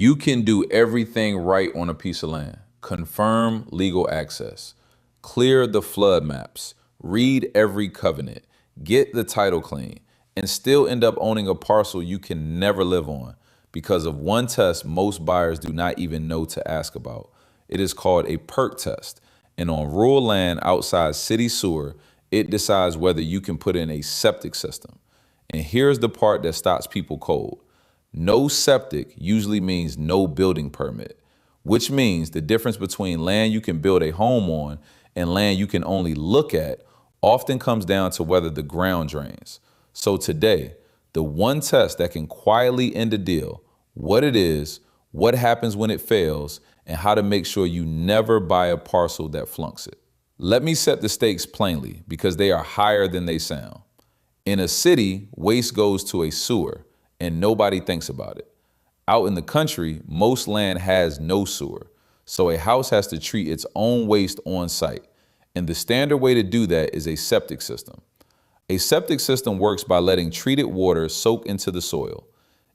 You can do everything right on a piece of land. Confirm legal access, clear the flood maps, read every covenant, get the title clean, and still end up owning a parcel you can never live on because of one test most buyers do not even know to ask about. It is called a perc test. And on rural land outside city sewer, it decides whether you can put in a septic system. And here's the part that stops people cold. No septic usually means no building permit, which means the difference between land you can build a home on and land you can only look at often comes down to whether the ground drains. So today, the one test that can quietly end a deal, what it is, what happens when it fails, and how to make sure you never buy a parcel that flunks it. Let me set the stakes plainly because they are higher than they sound. In a city, waste goes to a sewer and nobody thinks about it. Out in the country, most land has no sewer, so a house has to treat its own waste on site. And the standard way to do that is a septic system. A septic system works by letting treated water soak into the soil.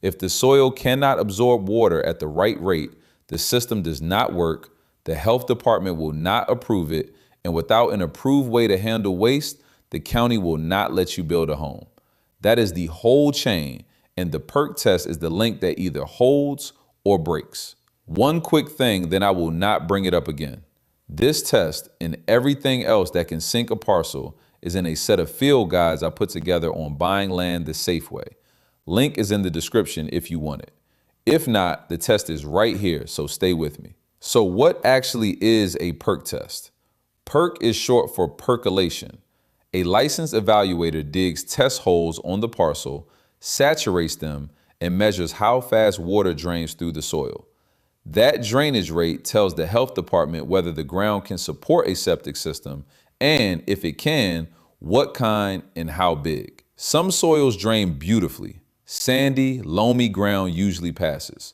If the soil cannot absorb water at the right rate, the system does not work, the health department will not approve it, and without an approved way to handle waste, the county will not let you build a home. That is the whole chain, and the perc test is the link that either holds or breaks. One quick thing, then I will not bring it up again. This test and everything else that can sink a parcel is in a set of field guides I put together on buying land the safe way. Link is in the description if you want it. If not, the test is right here, so stay with me. So what actually is a perc test? Perc is short for percolation. A licensed evaluator digs test holes on the parcel, saturates them, and measures how fast water drains through the soil. That drainage rate tells the health department whether the ground can support a septic system, and if it can, what kind and how big. Some soils drain beautifully. Sandy, loamy ground usually passes.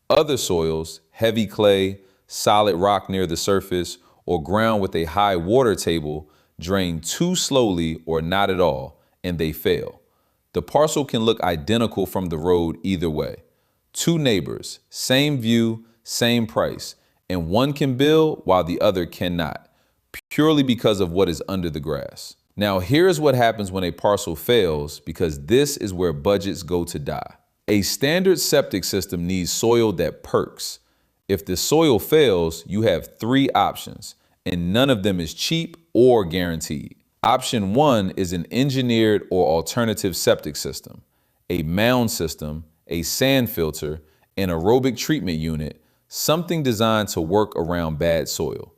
Other soils, heavy clay, solid rock near the surface, or ground with a high water table, drain too slowly or not at all, and they fail. The parcel can look identical from the road either way. Two neighbors, same view, same price, and one can build while the other cannot, purely because of what is under the grass. Now here's what happens when a parcel fails, because this is where budgets go to die. A standard septic system needs soil that perks. If the soil fails, you have three options, and none of them is cheap or guaranteed. Option one is an engineered or alternative septic system, a mound system, a sand filter, an aerobic treatment unit, something designed to work around bad soil.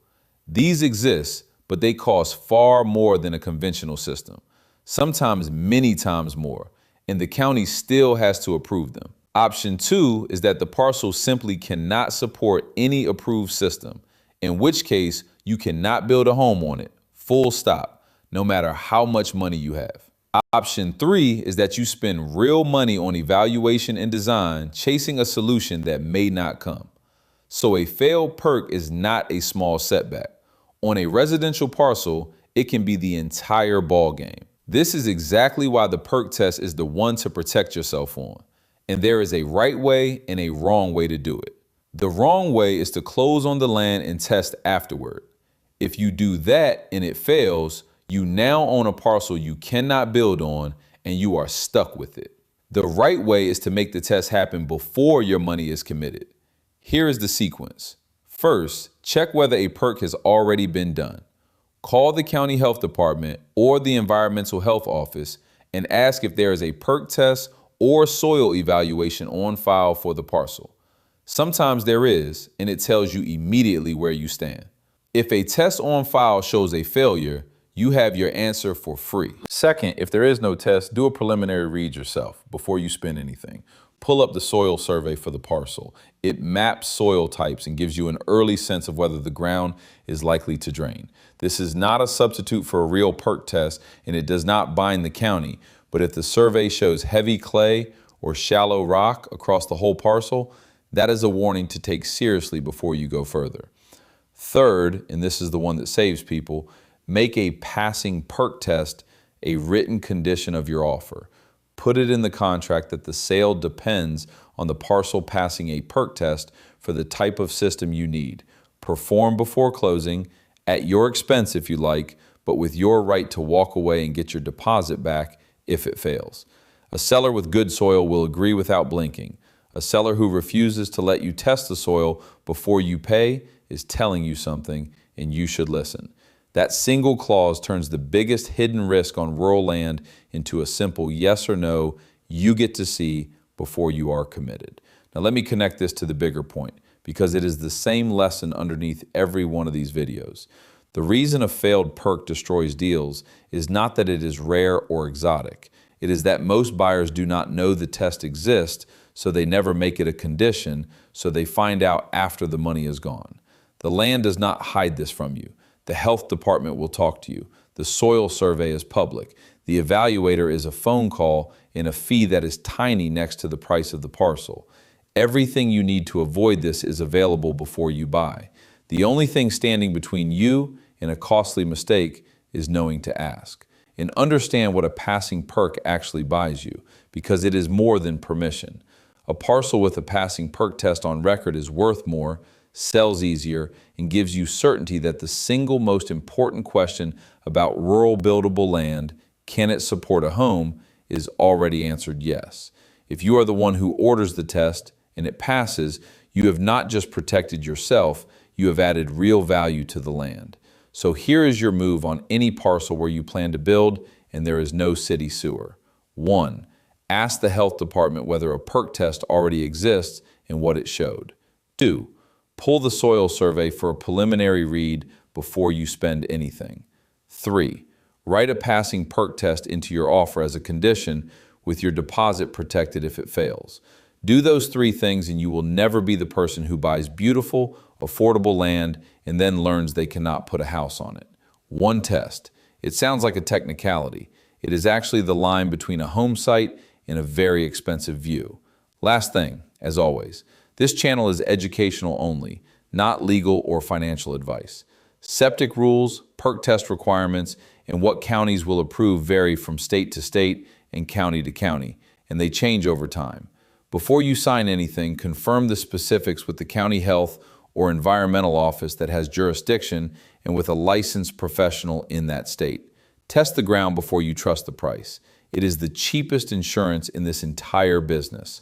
These exist, but they cost far more than a conventional system, sometimes many times more, and the county still has to approve them. Option two is that the parcel simply cannot support any approved system, in which case you cannot build a home on it, full stop, no matter how much money you have. Option three is that you spend real money on evaluation and design, chasing a solution that may not come. So a failed perc is not a small setback. On a residential parcel, it can be the entire ball game. This is exactly why the perc test is the one to protect yourself on. And there is a right way and a wrong way to do it. The wrong way is to close on the land and test afterward. If you do that and it fails, you now own a parcel you cannot build on and you are stuck with it. The right way is to make the test happen before your money is committed. Here is the sequence. First, check whether a perc has already been done. Call the county health department or the environmental health office and ask if there is a perc test or soil evaluation on file for the parcel. Sometimes there is, and it tells you immediately where you stand. If a test on file shows a failure, you have your answer for free. Second, if there is no test, do a preliminary read yourself before you spend anything. Pull up the soil survey for the parcel. It maps soil types and gives you an early sense of whether the ground is likely to drain. This is not a substitute for a real perc test, and it does not bind the county, but if the survey shows heavy clay or shallow rock across the whole parcel, that is a warning to take seriously before you go further. Third, and this is the one that saves people, make a passing perc test a written condition of your offer. Put it in the contract that the sale depends on the parcel passing a perc test for the type of system you need. Perform before closing, at your expense if you like, but with your right to walk away and get your deposit back if it fails. A seller with good soil will agree without blinking. A seller who refuses to let you test the soil before you pay is telling you something, and you should listen. That single clause turns the biggest hidden risk on rural land into a simple yes or no you get to see before you are committed. Now let me connect this to the bigger point, because it is the same lesson underneath every one of these videos. The reason a failed perc destroys deals is not that it is rare or exotic. It is that most buyers do not know the test exists, so they never make it a condition, so they find out after the money is gone. The land does not hide this from you. The health department will talk to you. The soil survey is public. The evaluator is a phone call and a fee that is tiny next to the price of the parcel. Everything you need to avoid this is available before you buy. The only thing standing between you and a costly mistake is knowing to ask. And understand what a passing perc actually buys you, because it is more than permission. A parcel with a passing perc test on record is worth more, sells easier, and gives you certainty that the single most important question about rural buildable land, can it support a home, is already answered yes. If you are the one who orders the test and it passes, you have not just protected yourself, you have added real value to the land. So here is your move on any parcel where you plan to build and there is no city sewer. 1. Ask the health department whether a perc test already exists and what it showed. 2. Pull the soil survey for a preliminary read before you spend anything. 3. Write a passing perc test into your offer as a condition with your deposit protected if it fails. Do those 3 things and you will never be the person who buys beautiful, affordable land and then learns they cannot put a house on it. 1 test. It sounds like a technicality. It is actually the line between a home site and a very expensive view. Last thing, as always, this channel is educational only, not legal or financial advice. Septic rules, perc test requirements, and what counties will approve vary from state to state and county to county, and they change over time. Before you sign anything, confirm the specifics with the county health or environmental office that has jurisdiction and with a licensed professional in that state. Test the ground before you trust the price. It is the cheapest insurance in this entire business.